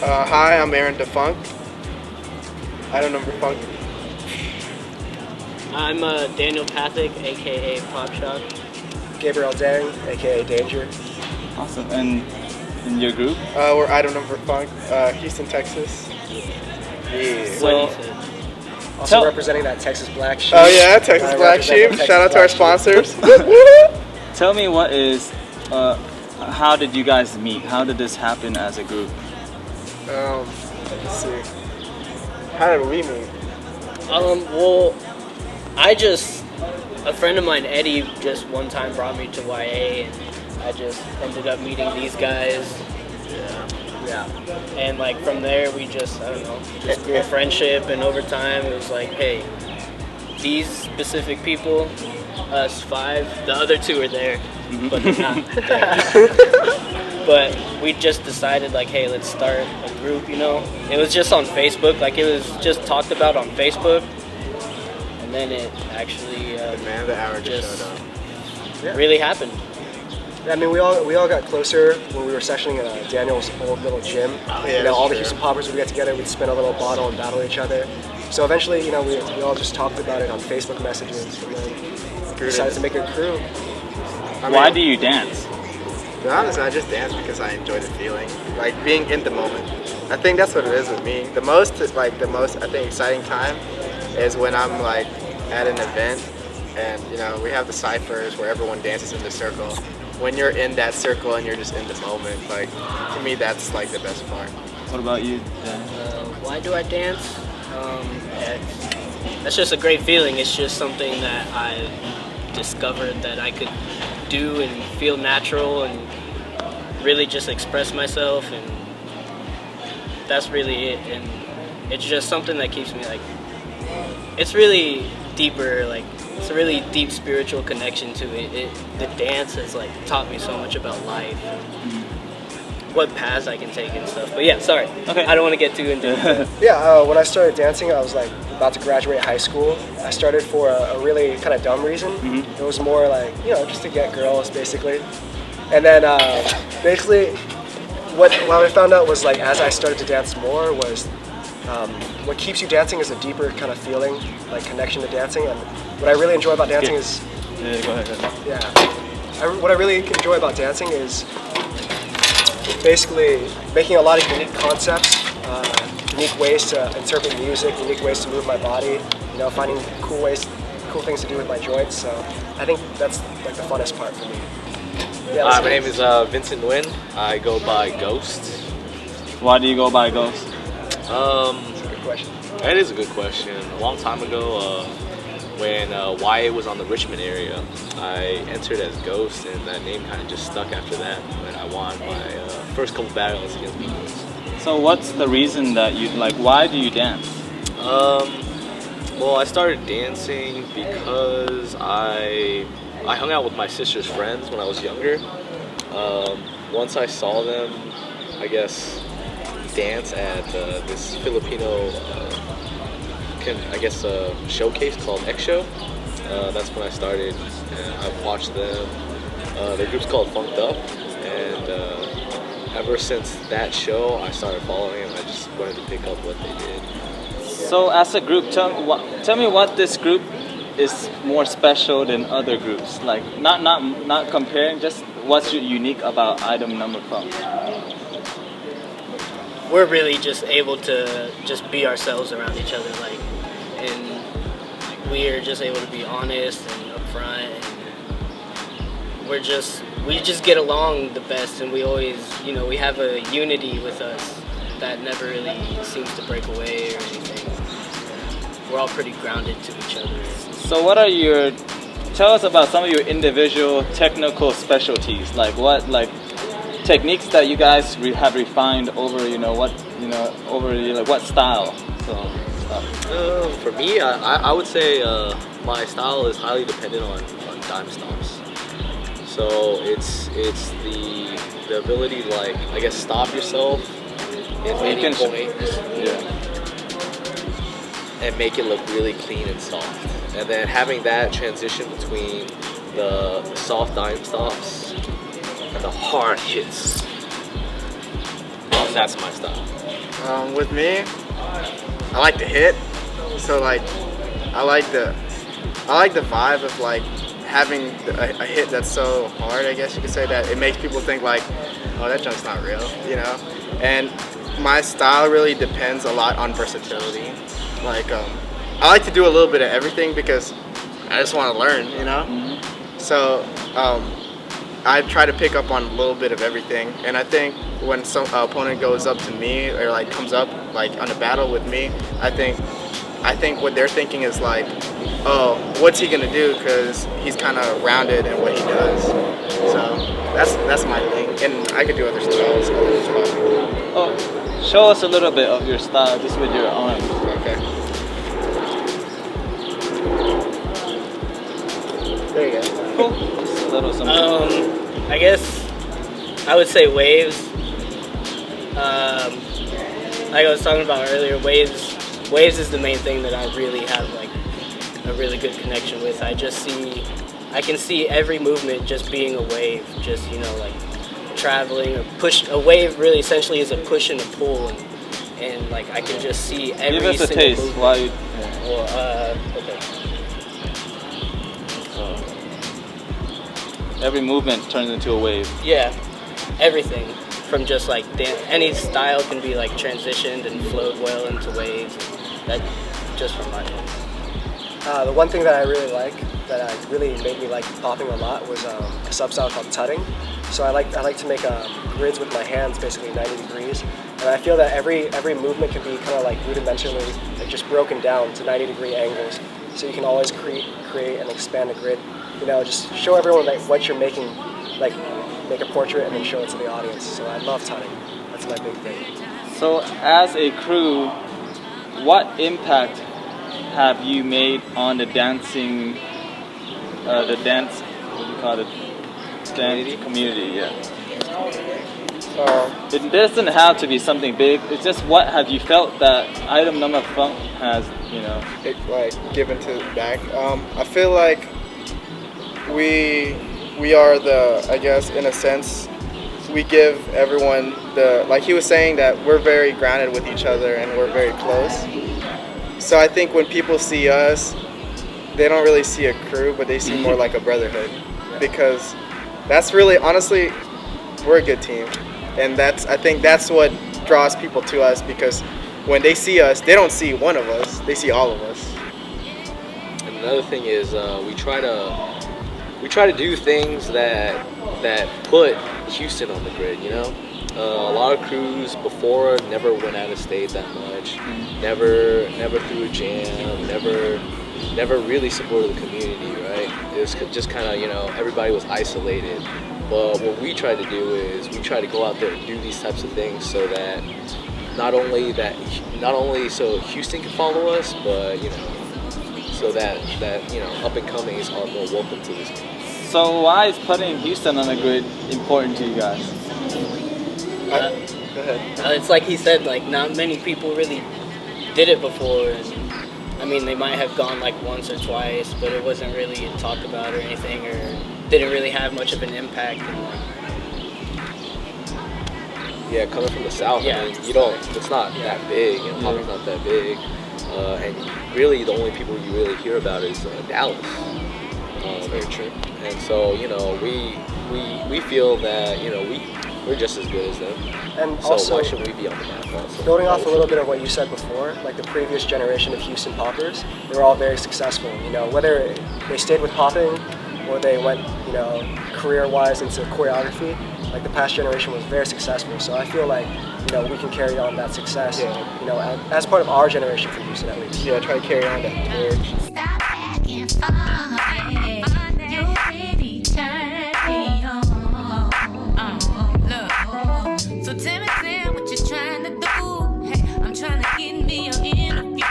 Hi, I'm Erin Da Phunk. Item number Funk. I'm Daniel Pathick, aka Pop Shock. Gabriel Dang, aka Danger. Awesome. And in your group? We're item number Funk, Houston, Texas. Yeah. So, Also representing that Texas Black Sheep. Oh yeah, Texas Black Sheep. Shout out to our sponsors. tell me what is, how did you guys meet? How did this happen as a group? Let's see. How did we meet? Well, a friend of mine, Eddie, just one time brought me to YA, and I just ended up meeting these guys. Yeah. And like from there, we just, I don't know, just grew a friendship, and over time, it was like, hey, these specific people, us five, the other two are there, but they're not there. But we just decided like, hey, let's start a group, you know? It was just on Facebook, like it was just talked about on Facebook. And then it actually the hour just showed up. Really happened. I mean, we all got closer when we were sessioning at Daniel's old little gym. Yeah, all the Houston Poppers would get together, we'd spin a little bottle and battle each other. So eventually, we all just talked about it on Facebook messages, and then decided to make a crew. Why do you dance? To be honest, I just dance because I enjoy the feeling, like being in the moment. I think that's what it is with me. The most I think exciting time is when I'm like at an event, and we have the ciphers where everyone dances in the circle. When you're in that circle and you're just in the moment, like to me, that's like the best part. What about you, Dan? Why do I dance? That's just a great feeling. It's just something that I discovered that I could do and feel natural and really just express myself, and that's really it. And it's just something that keeps me like, it's really deeper, like it's a really deep spiritual connection to it. The dance has like taught me so much about life, what paths I can take and stuff. But yeah, sorry. Okay. I don't want to get too into it. Yeah, when I started dancing, I was like about to graduate high school. I started for a really kind of dumb reason. It was more like, just to get girls, basically. And then basically what I found out was like, as I started to dance more, was what keeps you dancing is a deeper kind of feeling, like connection to dancing. And what I really enjoy about dancing is... Yeah, go ahead. Yeah. What I really enjoy about dancing is basically making a lot of unique concepts, unique ways to interpret music, unique ways to move my body, finding cool things to do with my joints. So I think that's like the funnest part for me. Yeah, my name is Vincent Nguyen. I go by Ghost. Why do you go by Ghost? That's a good question. That is a good question. A long time ago, when YA was on the Richmond area, I entered as Ghost, and that name kind of just stuck after that when I won my first couple battles against B-Boys. So what's the reason that you, like, why do you dance? Well, I started dancing because I hung out with my sister's friends when I was younger. Once I saw them, I guess, dance at this Filipino showcase called X Show. That's when I started. I've watched them. Their group's called Funked Up, and ever since that show, I started following them. I just wanted to pick up what they did. So as a group, tell me what this group is more special than other groups. Like not comparing, just what's unique about item number Funk. We're really just able to just be ourselves around each other, like, and we're just able to be honest and upfront, and we just get along the best, and we always, we have a unity with us that never really seems to break away or anything. We're all pretty grounded to each other. So tell us about some of your individual technical specialties, like what techniques that you guys have refined over, what style? So, for me, I would say my style is highly dependent on dime stomps. So it's the ability to, like, I guess, stop yourself at any point, and make it look really clean and soft. And then having that transition between the soft dime stomps and the hard hits. That's my style. With me, I like to hit. So like, I like the vibe of like having a hit that's so hard. I guess you could say that it makes people think like, oh, that jump's not real, you know. And my style really depends a lot on versatility. Like, I like to do a little bit of everything because I just want to learn, you know. So I try to pick up on a little bit of everything, and I think when some opponent goes up to me or like comes up like on a battle with me, I think what they're thinking is like, oh, what's he gonna do? Because he's kind of rounded in what he does. So that's my thing, and I could do other styles. Oh, show us a little bit of your style just with your arm. Okay. There you go. Cool. Just a little something. I guess I would say waves. Like I was talking about earlier, waves is the main thing that I really have like a really good connection with. I can see every movement just being a wave, just, you know, like traveling or push. A wave really essentially is a push and a pull, and like I can just see every Give us a single taste movement. while you. Okay. Every movement turns into a wave. Yeah, everything from just like any style can be like transitioned and flowed well into waves. That just from my end. The one thing that I really like, that really made me like popping a lot, was a sub-style called tutting. So I like to make grids with my hands, basically 90 degrees. And I feel that every movement can be kind of like rudimentarily like just broken down to 90-degree angles. So you can always create and expand a grid. You know, just show everyone like what you're making, like make a portrait and then show it to the audience. So I love tutting. That's my big thing. So as a crew, what impact have you made on the dancing, what do you call it? Dance community, yeah. It doesn't have to be something big. It's just what have you felt that Item Da Phunk has, you know? It, like given to back. I feel like we are I guess in a sense, we give everyone like he was saying that we're very grounded with each other and we're very close. So I think when people see us, they don't really see a crew, but they see more like a brotherhood, because that's really, honestly, we're a good team. And I think that's what draws people to us, because when they see us, they don't see one of us, they see all of us. And another thing is we try to do things that put Houston on the grid, you know? A lot of crews before never went out of state that much, never threw a jam, never really supported the community, right? It was just kind of, you know, everybody was isolated. But what we try to do is we try to go out there and do these types of things so that not only so Houston can follow us, but, you know, so that you know, up and comings are more welcome to this game. So why is putting Houston on the grid important to you guys? Go ahead. It's like he said, like not many people really did it before, and I mean they might have gone like once or twice, but it wasn't really talked about or anything, or didn't really have much of an impact. And, like, yeah, coming from the south, yeah, I mean, it's not that big, you know, Poppy's not that big, and really the only people you really hear about is Dallas. Very true. And so, you know, we feel that, you know, we're just as good as them. And so also, why should we be on the map also? building off a little bit of what you said before, like the previous generation of Houston poppers, they were all very successful. You know, whether they stayed with popping or they went, you know, career-wise into choreography, like the past generation was very successful. So I feel like, you know, we can carry on that success, you know, as part of our generation for Houston at least. Yeah, try to carry on that torch. Stop acting funny. You really turn me on. Look, so tell me what you're trying to do. Hey, I'm trying to get me an interview.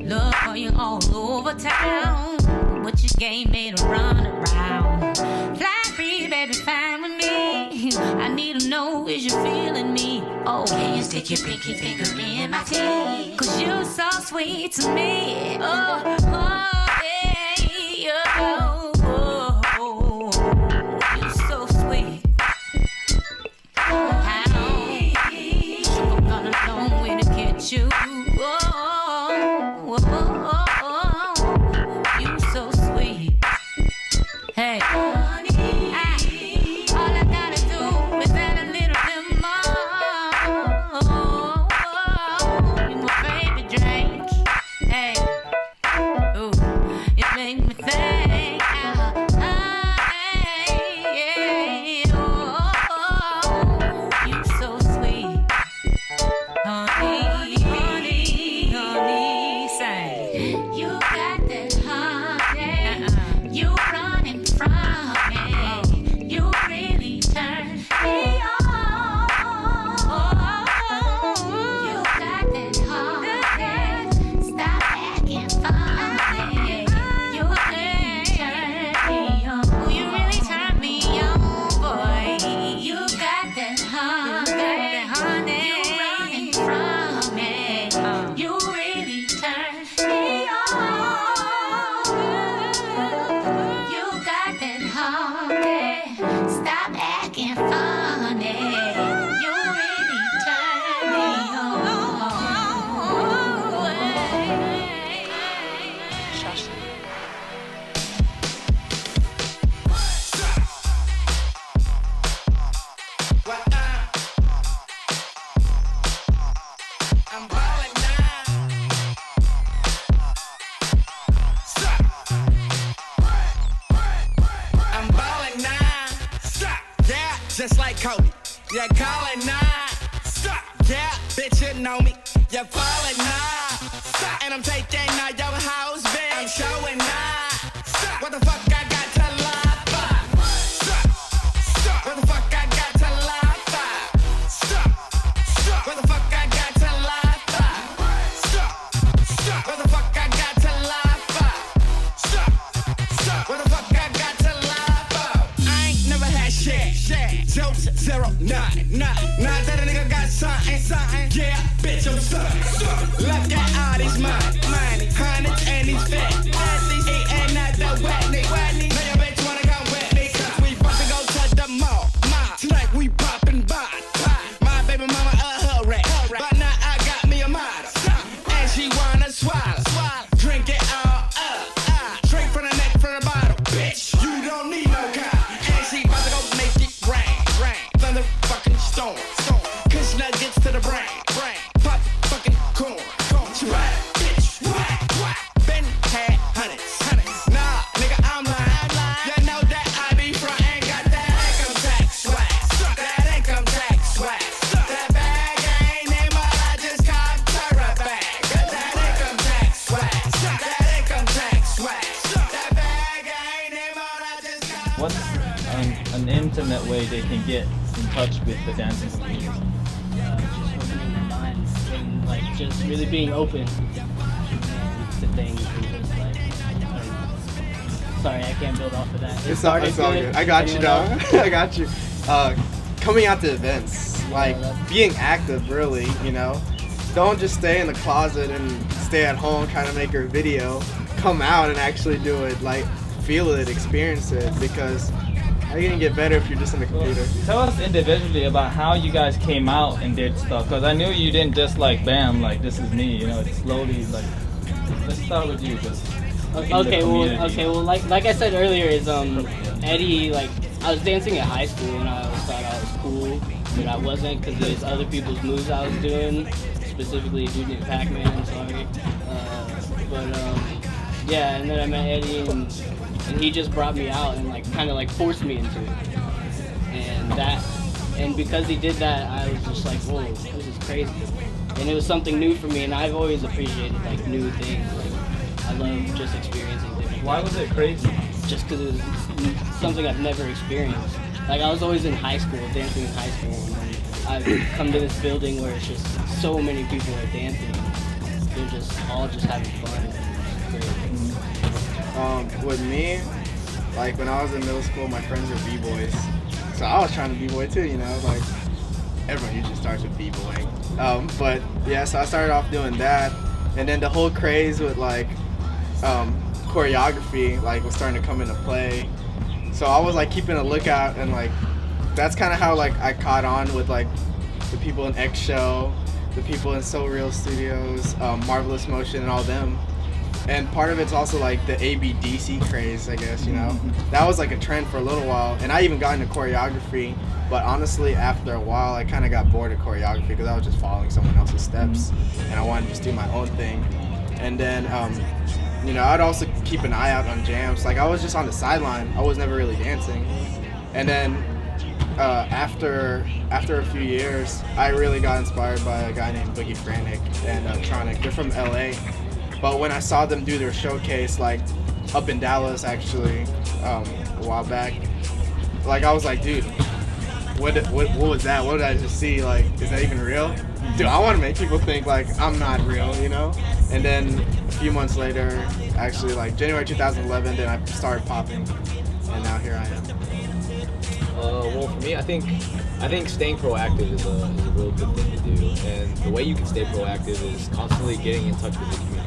Look, you all over town. What your game made a run around. Fly free, baby, fine with me. I need to know, is you feeling me? Oh, can you stick your pinky finger in my teeth? Cause you're so sweet to me. Oh, yeah, you're so sweet. How? Sugar gonna know Kobe. Yeah, call it nine. Stop. Yeah, bitch, you know me. You falling now. Stop. And I'm taking all your house, bitch. I'm showing now. Stop. What the fuck I got to lie for? Stop. Stop. What the fuck I got to lie for? Stop. Stop. What the fuck I got to lie for? Stop. Stop. What the fuck I got to lie for? Stop. Stop. What the fuck I got to lie for? I ain't never had shit. Jokes 0, 9. Now that a nigga got something. Yeah, bitch, I'm something. Look at all these money, hundreds and these fat. These eating at the wetney. Now your bitch wanna come with me, 'cause we about to go to the mall. Tonight we poppin' by. My baby mama a hurry, but now I got me a model, and she wanna swallow. Drink it all up. Drink from the neck, from the bottle, bitch. You don't need no cop. And she about to go make it rain. Thunder fucking storm. Kush nuggets to the brain. Pop fucking corn. She right, bitch. What? Been had hundreds. Nah, nigga, I'm lying. You know that I be frontin'. Got that income tax swag. That bag ain't in, but I just copped her a bag. Got that income tax swag. That bag ain't in, but I just copped. What's an intimate way they can get in touch with the dancing community? Just opening their minds and like just really being open to things and just like sorry, I can't build off of that. It's all good. I got you, dog. I got you. Coming out to events, like being active, really, you know. Don't just stay in the closet and stay at home trying to make your video. Come out and actually do it, like feel it, experience it, because how are you gonna get better if you're just in the computer? Tell us individually about how you guys came out and did stuff, because I knew you didn't just like bam, like this is me, you know. It's slowly like. Let's start with you, just Okay, well, like I said earlier, is Eddie, like I was dancing at high school and I always thought I was cool, but I wasn't because there's other people's moves I was doing, specifically Junior Pac-Man. Sorry, yeah, and then I met Eddie and he just brought me out and like kind of like forced me into it, and because he did that, I was just like, whoa, this is crazy, and it was something new for me, and I've always appreciated like new things. Like I love just experiencing different. Why was it crazy? Just because it was something I've never experienced. Like I was always in high school, dancing in high school, and then I've come to this building where it's just so many people are dancing. They're just all just having fun. It's great. With me, like when I was in middle school, my friends were b-boys, so I was trying to b-boy too, you know, like everyone usually starts with b-boying. But yeah, so I started off doing that, and then the whole craze with like choreography like was starting to come into play. So I was like keeping a lookout, and like that's kind of how like I caught on with like the people in X Show, the people in So Real Studios, Marvelous Motion, and all them. And part of it's also like the ABDC craze, I guess, you know. That was like a trend for a little while, and I even got into choreography. But honestly, after a while, I kind of got bored of choreography because I was just following someone else's steps, and I wanted to just do my own thing. And then, you know, I'd also keep an eye out on jams. Like I was just on the sideline. I was never really dancing. And then after a few years, I really got inspired by a guy named Boogie Frantic and Tronic. They're from LA. But when I saw them do their showcase, like up in Dallas actually, a while back, like I was like, dude, what was that? What did I just see? Like, is that even real? Dude, I want to make people think like I'm not real, you know? And then a few months later, actually like January 2011, then I started popping, and now here I am. Well, for me, I think staying proactive is a real good thing to do, and the way you can stay proactive is constantly getting in touch with the community.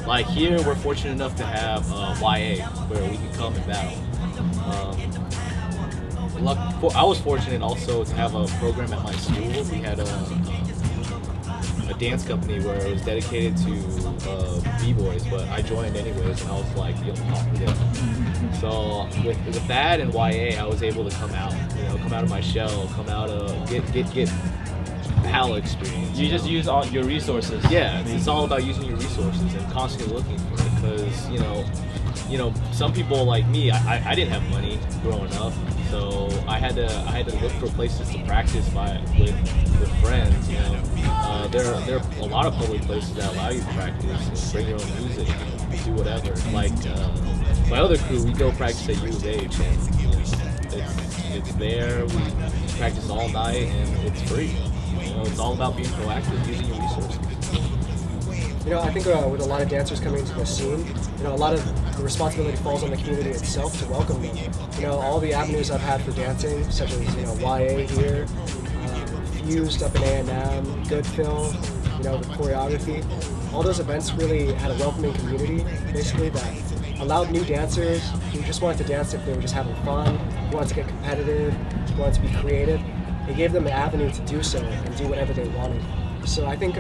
Like here, we're fortunate enough to have YA, where we can come and battle. I was fortunate also to have a program at my school. We had a dance company where it was dedicated to b-boys, but I joined anyways, and I was like the only confident. So with that and YA, I was able to come out of my shell, come out get PAL experience. You just use all your resources. Yeah, it's all about using your resources and constantly looking for it, because you know, some people like me, I didn't have money growing up, So I had to look for places to practice with friends. You know, there are a lot of public places that allow you to practice, bring your own music, do whatever. Like my other crew, we go practice at U of H, and you know, it's there. We practice all night, and it's free. You know, it's all about being proactive, using your resources. You know, I think with a lot of dancers coming into the scene, you know, a lot of the responsibility falls on the community itself to welcome them. You know, all the avenues I've had for dancing, such as, you know, YA here, Fused up in A&M, Good Film, you know, with choreography. All those events really had a welcoming community, basically, that allowed new dancers who just wanted to dance if they were just having fun, who wanted to get competitive, who wanted to be creative. It gave them an avenue to do so and do whatever they wanted. So I think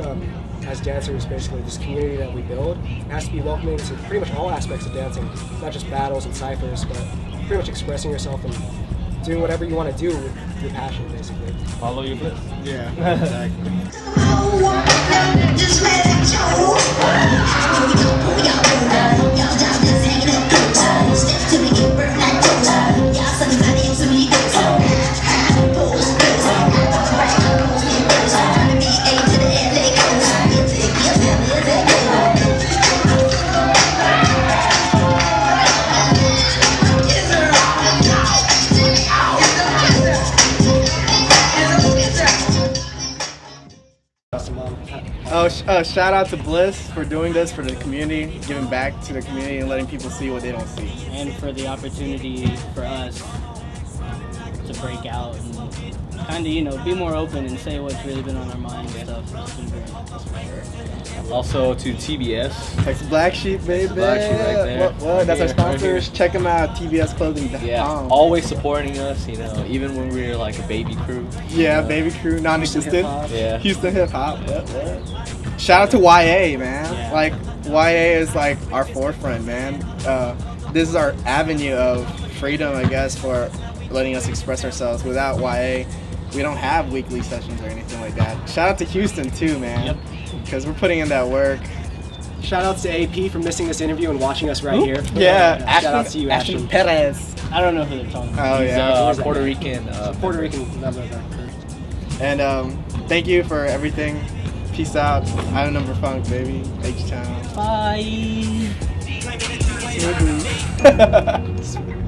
as dancers, basically, this community that we build has to be welcoming to pretty much all aspects of dancing, not just battles and ciphers, but pretty much expressing yourself and doing whatever you want to do with your passion, basically. Follow your bliss. Yeah, exactly. Just let it go. Step to me, get burnt like toast. Y'all somebody else to me goes. Pose, pose. Pose me first. From the VA to the LA coast. Shout out to Bliss for doing this for the community, giving back to the community and letting people see what they don't see. And for the opportunity for us to break out and kind of, you know, be more open and say what's really been on our minds and stuff. It's been great, that's for sure. Also to TBS. Text Black Sheep, baby. Black Sheep right there. What? That's our Right here. sponsors. Check them out, TBSclothing.com. Yeah, always supporting us, you know, even when we were like a baby crew. Yeah, baby crew, non-existent. Yeah. Houston hip hop. Yep. Shout out to YA, man. Yeah. Like YA is like our forefront, man. This is our avenue of freedom, I guess, for letting us express ourselves. Without YA, we don't have weekly sessions or anything like that. Shout out to Houston too, man. Yep. Because we're putting in that work. Shout outs to AP for missing this interview and watching us right here. Yeah, Shout out to you, Ashton Ashton. Perez. I don't know who they're talking about. Oh He's yeah. Puerto Rican. Puerto Rican member. And thank you for everything. Peace out. Erin Da Phunk, baby. H-Town. Bye. Smooth.